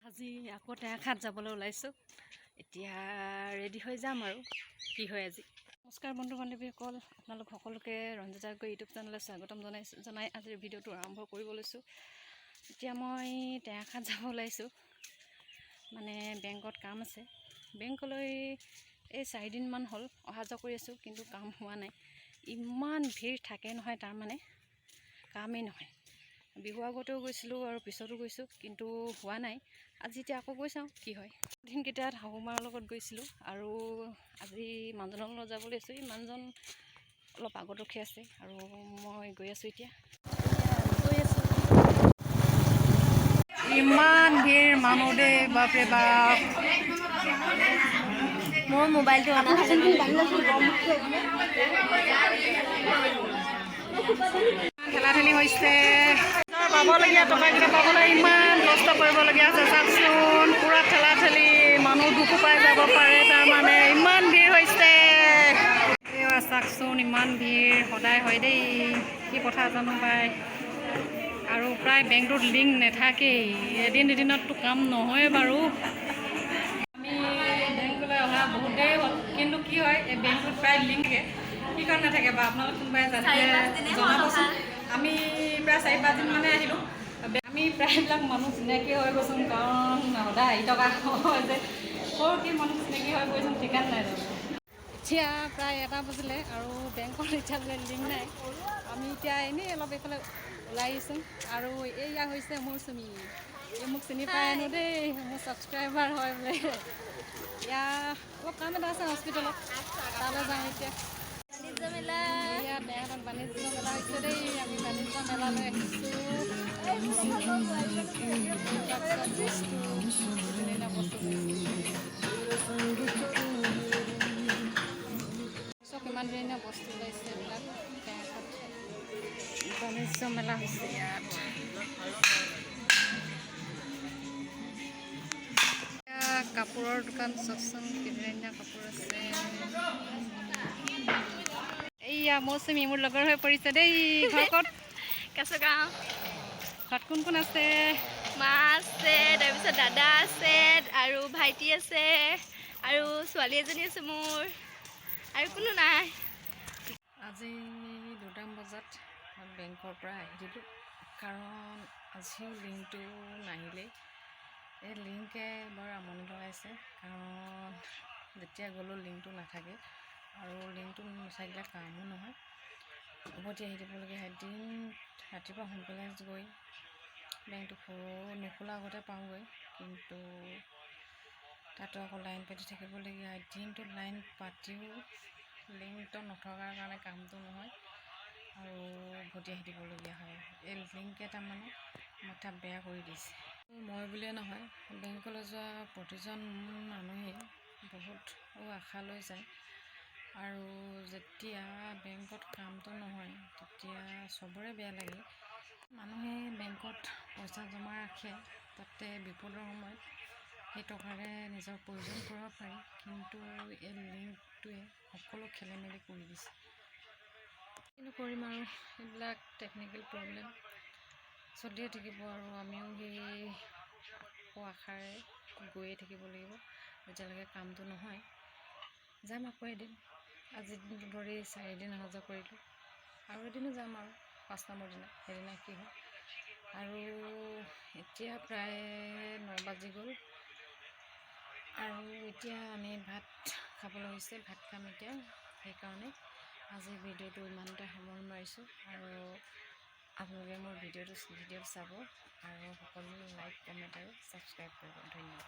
আজি আকৌ টেঙাখাত যাবলৈ ওলাইছোঁ। এতিয়া ৰেডি হৈ যাম আৰু কি হয় আজি। নমস্কাৰ বন্ধু বান্ধৱীসকল, আপোনালোক সকলোকে ৰঞ্জিতা গগৈ ইউটিউব চেনেললৈ স্বাগতম জনাই আজিৰ ভিডিঅ'টো আৰম্ভ কৰিব লৈছোঁ। এতিয়া মই টেঙাখাত যাব ওলাইছোঁ, মানে বেংকত কাম আছে। বেংকলৈ এই 4 দিনমান হ'ল অহা যোৱা কৰি আছোঁ, কিন্তু কাম হোৱা নাই। ইমান ভিৰ থাকে নহয়, তাৰমানে কামেই নহয়। বিহু আগতেও গৈছিলোঁ আৰু পিছতো গৈছোঁ, কিন্তু হোৱা নাই। আজি এতিয়া আকৌ গৈ চাওঁ কি হয়। দিনকেইটাত শাহুমাৰ লগত গৈছিলোঁ আৰু আজি মানুহজনৰ লগত যাব লৈছোঁ। এই মানুহজন অলপ আগত ৰখি আছে আৰু মই গৈ আছোঁ। এতিয়া গৈ আছোঁ। ইমান ভিৰ মানুহ দেই, বাপৰে বাপ। মোৰ মোবাইলটো অনা ঠেলাঠেলি হৈছে। পাবলগীয়া টকাকেইটা পাবলৈ ইমান কষ্ট কৰিবলগীয়া হৈছে। চাওকচোন, পূৰা ঠেলাঠেলি, মানুহ দুখ পাই যাব পাৰে, তাৰমানে ইমান ভিৰ হৈছে। চাওকচোন, ইমান ভিৰ সদায় হয় দেই, কি কথা জানো পাই। আৰু প্ৰায় বেংকটোত লিংক নাথাকেই, এদিন দুদিনততো কাম নহয় বাৰু। আমি বেংকলৈ অহা বহুত দেৰি হ'ল, কিন্তু কি হয়, এই বেংকটোত প্ৰায় লিংক থাকে। কি কাৰণ নাথাকে বা আপোনালোক কোনোবাই জনাবচোন। আমি প্ৰায় 4-5 দিন মানে আহিলোঁ। আমি প্ৰায়বিলাক মানুহ চিনাকি হৈ গৈছোঁ, কাৰণ সদায় আহি থকা হয় যে, সৰুকৈ মানুহ চিনাকি হৈ গৈছোঁ, ঠিকান নাই জানো। এতিয়া প্ৰায় 1 বাজিলে আৰু বেংকৰ এতিয়া বোলে লিংক নাই। আমি এতিয়া এনেই অলপ এইফালে ওলাই আহিছোঁ। আৰু এয়া হৈছে মোৰ চুমি, এই মোক চিনি পাই আনো দেই, মোৰ ছাবস্ক্ৰাইবাৰ হয় বোলে। এতিয়া অলপ কাম এটা আছে হস্পিটেলত, তালৈ যাওঁ এতিয়া। ইয়াত বেংকত বাণিজ্য মেলা হৈছে দেই, আমি বাণিজ্য মেলালৈ আহিছোঁ। কিমান ধুনীয়া বস্তু ওলাইছে, এইবিলাক বাণিজ্য মেলা হৈছে ইয়াত। কাপোৰৰ দোকান, চাওকচোন কি ধুনীয়া কাপোৰ আছে। এইয়া মৌচুমী মোৰ লগৰ হৈ পৰিছে দেই। ঘৰ ক'ত? কেঁচুগাঁও। ঘৰত কোন কোন আছে? মা আছে, তাৰপিছত দাদা আছে আৰু ভাইটি আছে আৰু ছোৱালী এজনী আছে মোৰ, আৰু কোনো নাই। আজি 2টা বজাত বেংকৰ পৰা আহি দিলোঁ, কাৰণ আজিও লিংকটো নাহিলেই। এই লিংকে বৰ আমনি লগাইছে, কাৰণ যেতিয়া গ'লেও লিংকটো নাথাকে আৰু লিংকটো নাথাকিলে কামো নহয়। উভতি আহি দিবলগীয়া হয়। দিন ৰাতিপুৱা সোনকালে গৈ বেংকটো নোখোলা আগতে পাওঁগৈ, কিন্তু তাতো আকৌ লাইন পাতি থাকিবলগীয়া হয়। দিনটো লাইন পাতিও লিংকটো নথকাৰ কাৰণে কামটো নহয় আৰু উভতি আহি দিবলগীয়া হয়। এই লিংকে তাৰমানে মাথা বেয়া কৰি দিছে। মই বুলিয়ে নহয়, বেংকলৈ যোৱা প্ৰতিজন মানুহেই বহুত আশা লৈ যায়, আৰু যেতিয়া বেংকত কামটো নহয় তেতিয়া চবৰে বেয়া লাগে। মানুহে বেংকত পইচা জমা ৰাখে, তাতে বিপদৰ সময়ত সেই টকাৰে নিজৰ প্ৰয়োজন কৰিব পাৰি, কিন্তু এই লিংকটোৱে সকলো খেলিমেলি কৰি দিছে। কিন্তু কৰিম আৰু, এইবিলাক টেকনিকেল প্ৰব্লেম চলিয়ে থাকিব আৰু আমিও সেই আশাৰে গৈয়ে থাকিব লাগিব যেতিয়ালৈকে কামটো নহয়। যাম আকৌ এদিন। আজি দিনটো ধৰি 4 দিন অহা যোৱা কৰিলোঁ, আৰু এদিনো যাম আৰু 5 নম্বৰ দিনা, সেইদিনা কি হয়। আৰু এতিয়া প্ৰায় 9 বাজি গ'ল, আৰু এতিয়া আমি ভাত খাবলৈ হৈছে। ভাত খাম এতিয়া, সেইকাৰণে আজি ভিডিঅ'টো ইমানতে সামৰণি মাৰিছোঁ। আৰু আপোনালোকে মোৰ ভিডিঅ'টো চাব, আৰু সকলো লাইক, কমেণ্ট আৰু ছাবস্ক্ৰাইব কৰিব। ধন্যবাদ।